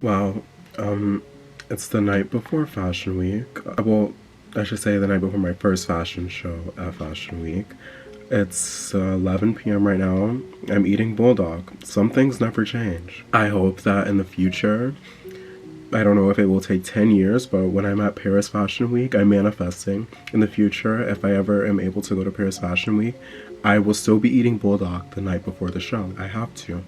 Wow, it's the night before Fashion Week. Well, I should say the night before my first fashion show at Fashion Week. It's 11 p.m. right now. I'm eating bulldog. Some things never change. I hope that in the future, I don't know if it will take 10 years, but when I'm at Paris Fashion Week, I'm manifesting in the future, if I ever am able to go to Paris Fashion Week, I will still be eating bulldog the night before the show. I have to.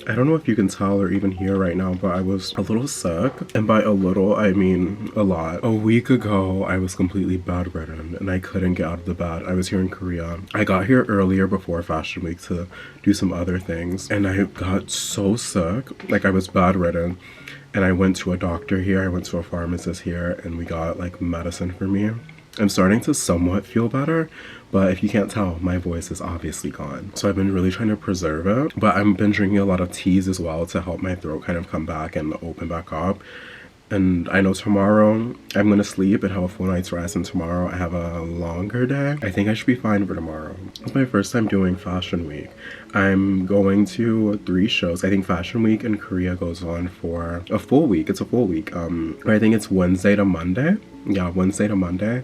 I don't know if you can tell or even hear right now, but I was a little sick. And by a little, I mean a lot. A week ago, I was completely bedridden and I couldn't get out of the bed. I was here in Korea. I got here earlier before Fashion Week to do some other things. And I got so sick. Like, I was bedridden. And I went to a doctor here. I went to a pharmacist here. And we got, like, medicine for me. I'm starting to somewhat feel better, but if you can't tell, my voice is obviously gone. So I've been really trying to preserve it, but I've been drinking a lot of teas as well to help my throat kind of come back and open back up. And I know tomorrow I'm gonna sleep and have a full night's rest, and tomorrow I have a longer day. I think I should be fine for tomorrow. It's my first time doing Fashion Week. I'm going to 3 shows. I think Fashion Week in Korea goes on for a full week. It's a full week. I think it's Wednesday to Monday. Yeah, Wednesday to Monday.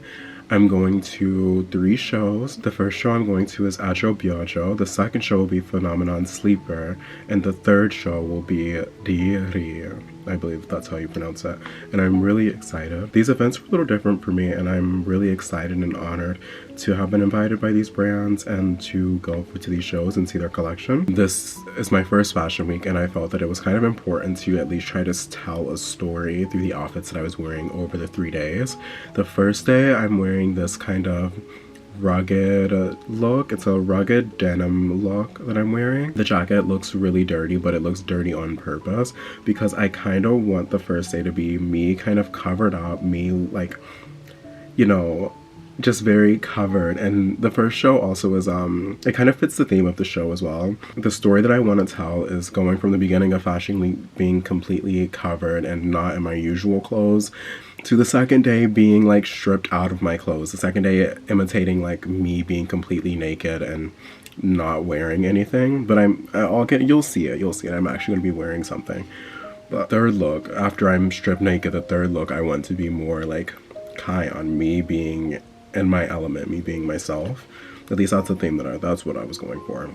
I'm going to 3 shows. The first show I'm going to is Ajobyajo. The second show will be Phenomenon Seeper. And the third show will be Ri. I believe that's how you pronounce it. And I'm really excited. These events were a little different for me, and I'm really excited and honored to have been invited by these brands and to go to these shows and see their collection. This is my first Fashion Week, and I felt that it was kind of important to at least try to tell a story through the outfits that I was wearing over the 3 days. The first day, I'm wearing this kind of rugged look. It's a rugged denim look that I'm wearing. The jacket looks really dirty, but it looks dirty on purpose because I kind of want the first day to be me kind of covered up, me like, you know, just very covered. And the first show also is it kind of fits the theme of the show as well. The story that I want to tell is going from the beginning of Fashion Week being completely covered and not in my usual clothes to the second day being like stripped out of my clothes. The second day imitating like me being completely naked and not wearing anything. But you'll see it. I'm actually gonna be wearing something. But third look, after I'm stripped naked, the third look I want to be more like Kyon, me being in my element, me being myself. At least that's the theme that's what I was going for.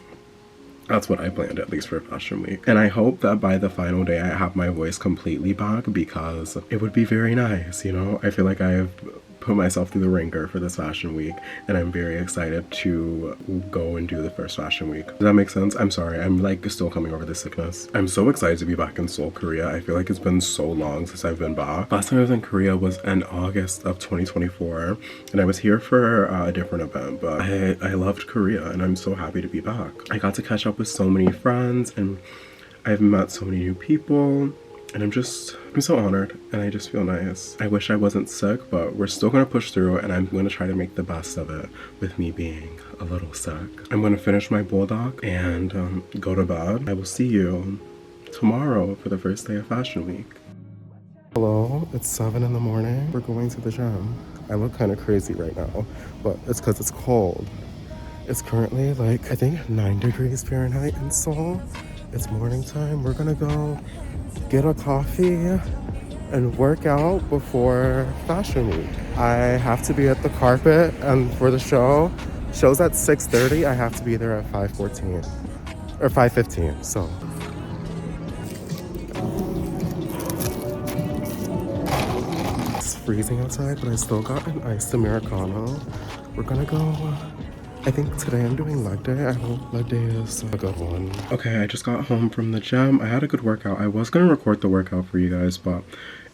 That's what I planned, at least for Fashion Week. And I hope that by the final day I have my voice completely back, because it would be very nice, you know? I feel like I've put myself through the ringer for this Fashion Week, and I'm very excited to go and do the first Fashion Week. Does that make sense? I'm sorry, I'm like still coming over this sickness. I'm so excited to be back in Seoul, Korea. I feel like it's been so long since I've been back. Last time I was in Korea was in August of 2024, and I was here for a different event, but I loved Korea, and I'm so happy to be back. I got to catch up with so many friends, and I've met so many new people. And I'm so honored, and I just feel nice. I wish I wasn't sick, but we're still gonna push through, and I'm gonna try to make the best of it with me being a little sick. I'm gonna finish my bulldog and go to bed. I will see you tomorrow for the first day of Fashion Week. Hello, it's 7 in the morning. We're going to the gym. I look kind of crazy right now, but it's because it's cold. It's currently like, I think 9 degrees Fahrenheit in Seoul. It's morning time. We're gonna go get a coffee and work out before Fashion Week. I have to be at the carpet, and for the show's at 6:30. I have to be there at 5:14 or 5:15. So it's freezing outside, but I still got an iced Americano. We're gonna go. I think today I'm doing leg day. I hope leg day is a good one. Okay, I just got home from the gym. I had a good workout. I was gonna record the workout for you guys, but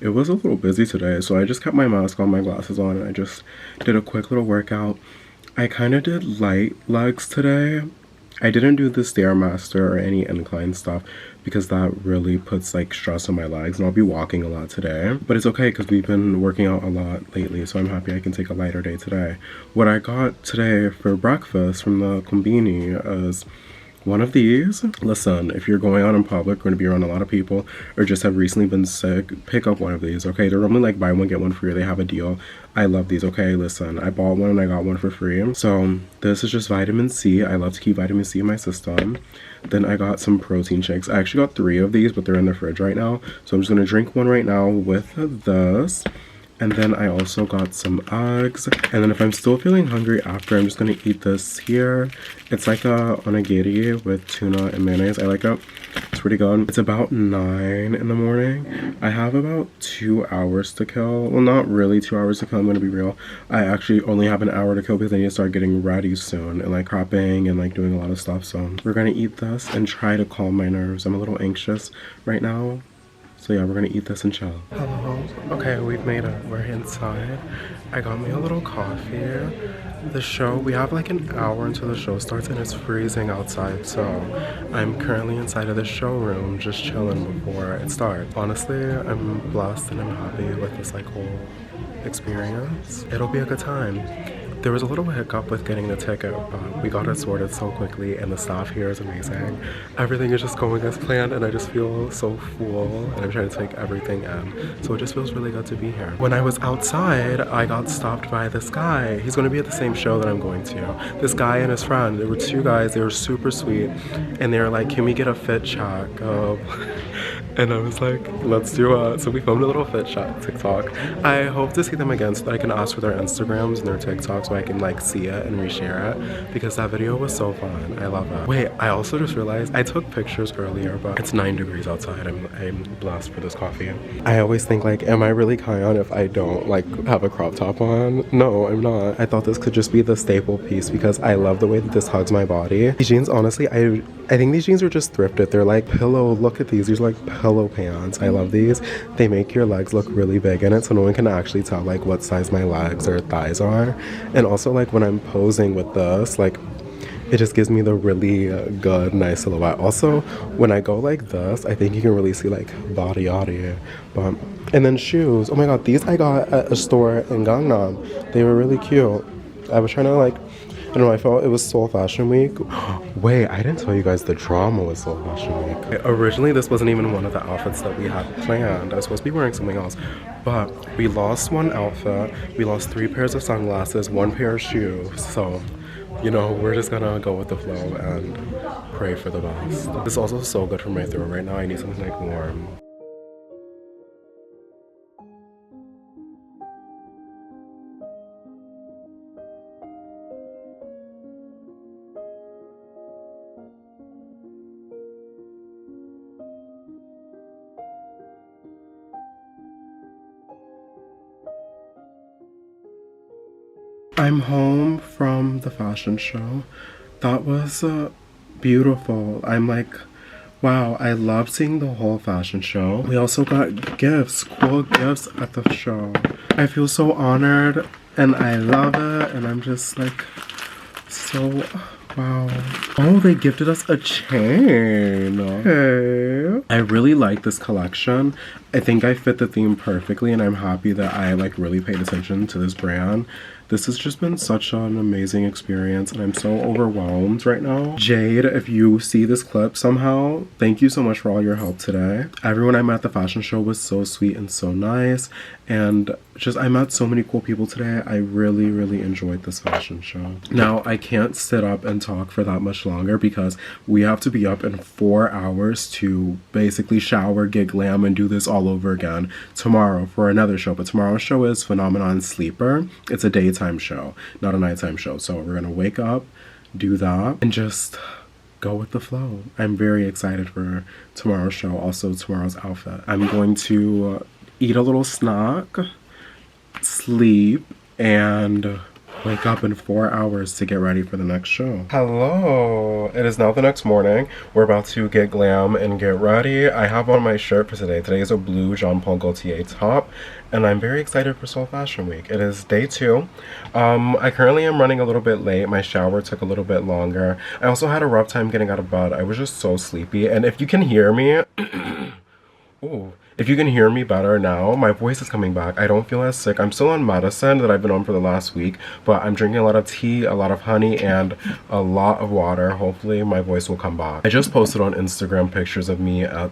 it was a little busy today, so I just kept my mask on, my glasses on, and I just did a quick little workout. I kind of did light legs today. I didn't do the Stairmaster or any incline stuff because that really puts like stress on my legs, and I'll be walking a lot today. But it's okay because we've been working out a lot lately, so I'm happy I can take a lighter day today. What I got today for breakfast from the kombini is one of these. Listen, if you're going out in public, going to be around a lot of people, or just have recently been sick, pick up one of these, okay? They're normally like buy one get one free. They have a deal. I love these, okay? Listen, I bought one and I got one for free. So this is just vitamin C. I love to keep vitamin C in my system. Then I got some protein shakes. I actually got 3 of these, but they're in the fridge right now. So I'm just gonna drink one right now with this. And then I also got some eggs. And then if I'm still feeling hungry after, I'm just gonna eat this here. It's like a onigiri with tuna and mayonnaise. I like it. It's pretty good. It's about 9 in the morning. I have about 2 hours to kill. Well, not really 2 hours to kill, I'm gonna be real. I actually only have an hour to kill because I need to start getting ready soon and like prepping and like doing a lot of stuff. So we're gonna eat this and try to calm my nerves. I'm a little anxious right now. So yeah, we're gonna eat this and chill. Hello. Okay, we've made it. We're inside. I got me a little coffee. The show, we have like an hour until the show starts and it's freezing outside. So I'm currently inside of the showroom just chilling before it starts. Honestly, I'm blessed and I'm happy with this like whole experience. It'll be a good time. There was a little hiccup with getting the ticket, but we got it sorted so quickly and the staff here is amazing. Everything is just going as planned and I just feel so full and I'm trying to take everything in. So it just feels really good to be here. When I was outside, I got stopped by this guy. He's going to be at the same show that I'm going to. This guy and his friend, there were 2 guys, they were super sweet and they were like, can we get a fit check? And I was like, let's do it. So we filmed a little fit check TikTok. I hope to see them again so that I can ask for their Instagrams and their TikToks so I can like see it and reshare it because that video was so fun. I love it. Wait, I also just realized I took pictures earlier, but it's 9 degrees outside. I'm blessed for this coffee. I always think like, am I really Kyon if I don't like have a crop top on? No, I'm not. I thought this could just be the staple piece because I love the way that this hugs my body. These jeans, honestly, I think these jeans are just thrifted. They're like pillow, look at these. These are like pillow pants. I love these. They make your legs look really big in it so no one can actually tell like what size my legs or thighs are. And also like when I'm posing with this, like it just gives me the really good, nice silhouette. Also, when I go like this, I think you can really see like body. But and then shoes. Oh my god, these I got at a store in Gangnam. They were really cute. I was trying to like, I don't know, I felt it was Seoul Fashion Week. Wait, I didn't tell you guys the drama with Seoul Fashion Week. Originally, this wasn't even one of the outfits that we had planned. I was supposed to be wearing something else. But we lost one outfit. We lost 3 pairs of sunglasses, 1 pair of shoes. So, you know, we're just gonna go with the flow and pray for the best. This is also so good for my throat right now. I need something like warm. I'm home from the fashion show. That was beautiful. I'm like, wow, I love seeing the whole fashion show. We also got gifts, cool gifts at the show. I feel so honored and I love it and I'm just like so, wow. Oh, they gifted us a chain. Okay. I really like this collection. I think I fit the theme perfectly and I'm happy that I like really paid attention to this brand. This has just been such an amazing experience and I'm so overwhelmed right now. Jade, if you see this clip somehow, thank you so much for all your help today. Everyone I met at the fashion show was so sweet and so nice. And just, I met so many cool people today. I really, really enjoyed this fashion show. Now, I can't sit up and talk for that much longer because we have to be up in 4 hours to basically shower, get glam, and do this all over again tomorrow for another show. But tomorrow's show is Phenomenon Seeper. It's a daytime show, not a nighttime show. So we're gonna wake up, do that, and just go with the flow. I'm very excited for tomorrow's show, also tomorrow's outfit. I'm going to eat a little snack, sleep, and wake up in 4 hours to get ready for the next show. Hello! It is now the next morning. We're about to get glam and get ready. I have on my shirt for today. Today is a blue Jean Paul Gaultier top, and I'm very excited for Seoul Fashion Week. It is day 2. I currently am running a little bit late. My shower took a little bit longer. I also had a rough time getting out of bed. I was just so sleepy, and if you can hear me, ooh, If you can hear me better now, my voice is coming back. I don't feel as sick. I'm still on medicine that I've been on for the last week, but I'm drinking a lot of tea, a lot of honey, and a lot of water. Hopefully my voice will come back. I just posted on Instagram pictures of me at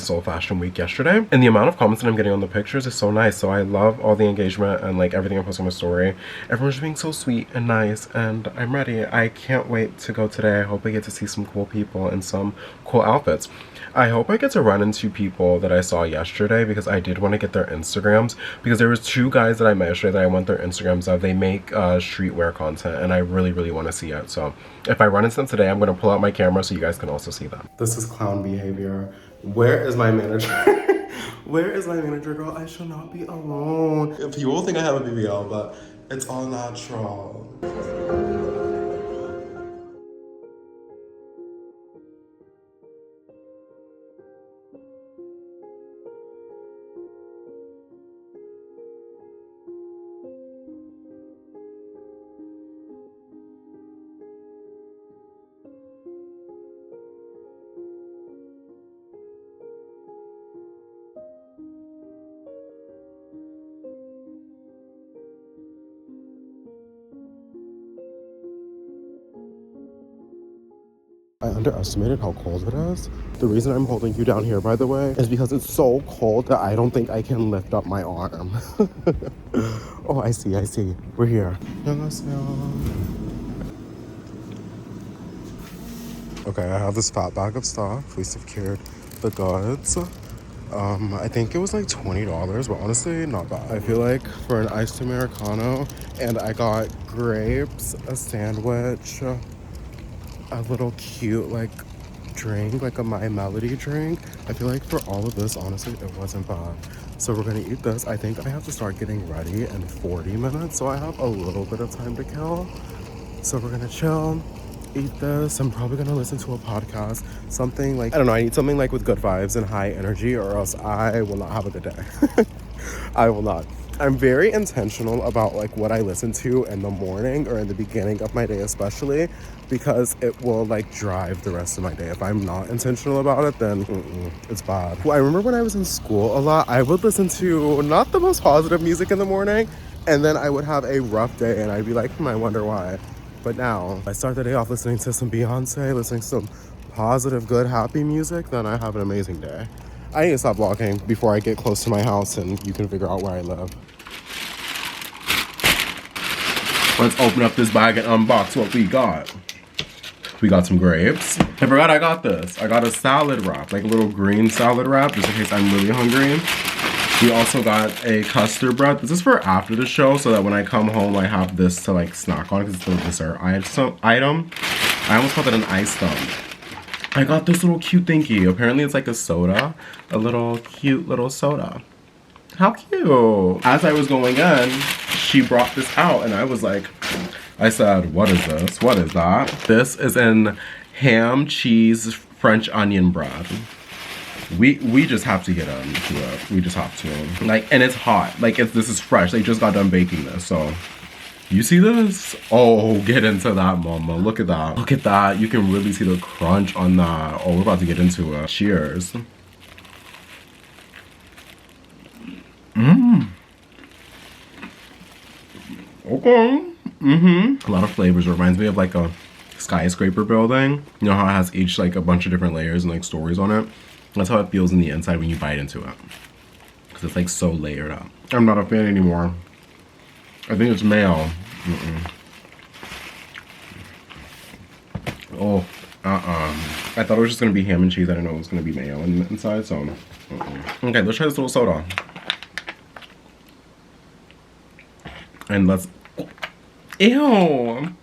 Seoul Fashion Week yesterday, and the amount of comments that I'm getting on the pictures is so nice. So I love all the engagement and like everything I'm posting on my story. Everyone's being so sweet and nice, and I'm ready. I can't wait to go today. I hope I get to see some cool people and some cool outfits. I hope I get to run into people that I saw yesterday, because I did want to get their Instagrams, because there was 2 guys that I met yesterday that I want their Instagrams of. They make streetwear content, and I really want to see it. So if I run into them today, I'm going to pull out my camera so you guys can also see them. This is clown behavior. Where is my manager? Where is my manager, girl? I shall not be alone. People think I have a BBL, but it's all natural. I underestimated how cold it is. The reason I'm holding you down here, by the way, is because it's so cold that I don't think I can lift up my arm. Oh, I see. We're here. Okay, I have this fat bag of stuff. We secured the goods. I think it was like $20, but honestly, not bad. I feel like for an iced Americano, and I got grapes, a sandwich, a little cute like drink, like a My Melody drink. I feel like for all of this, honestly, it wasn't bad. So we're gonna eat this. I think I have to start getting ready in 40 minutes, so I have a little bit of time to kill. So we're gonna chill, eat this. I'm probably gonna listen to a podcast, something like, I don't know, I need something like with good vibes and high energy, or else I will not have a good day. I will not. I'm very intentional about like what I listen to in the morning or in the beginning of my day, especially because it will like drive the rest of my day. If I'm not intentional about it, then it's bad. Well, I remember when I was in school a lot, I would listen to not the most positive music in the morning, and then I would have a rough day and I'd be like, I wonder why. But now I start the day off listening to some Beyonce, listening to some positive, good, happy music, then I have an amazing day. I need to stop vlogging before I get close to my house and you can figure out where I live. Let's open up this bag and unbox what we got. We got some grapes. I forgot I got this. I got a salad wrap, like a little green salad wrap, just in case I'm really hungry. We also got a custard bread. This is for after the show, so that when I come home, I have this to like snack on, because it's a dessert item. I almost called it an ice thumb. I got this little cute thingy. Apparently it's like a soda, a little cute little soda. How cute. As I was going in, she brought this out and I was like, I said, what is this? What is that? This is an ham, cheese, French onion bread. We just have to get into it. We just have to. Like, and it's hot. Like, this is fresh. They just got done baking this, so. You see this? Oh, get into that, mama. Look at that. Look at that. You can really see the crunch on that. Oh, we're about to get into it. Cheers. Okay. A lot of flavors. It reminds me of like a skyscraper building. You know how it has each like a bunch of different layers and like stories on it? That's how it feels in the inside when you bite into it. Because it's like so layered up. I'm not a fan anymore. I think it's mayo. Oh, I thought it was just gonna be ham and cheese. I didn't know it was gonna be mayo inside, so. Okay, let's try this little soda. And let's, ew.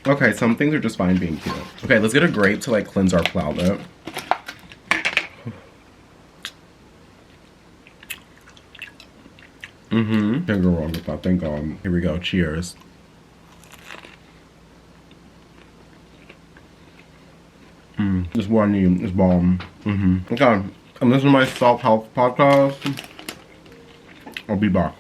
Okay, some things are just fine being cute. Okay, let's get a grape to like cleanse our palate. Can't go wrong with that, thank God. Here we go, cheers. This one is bomb. Okay, I'm listening to my self-help podcast. I'll be back.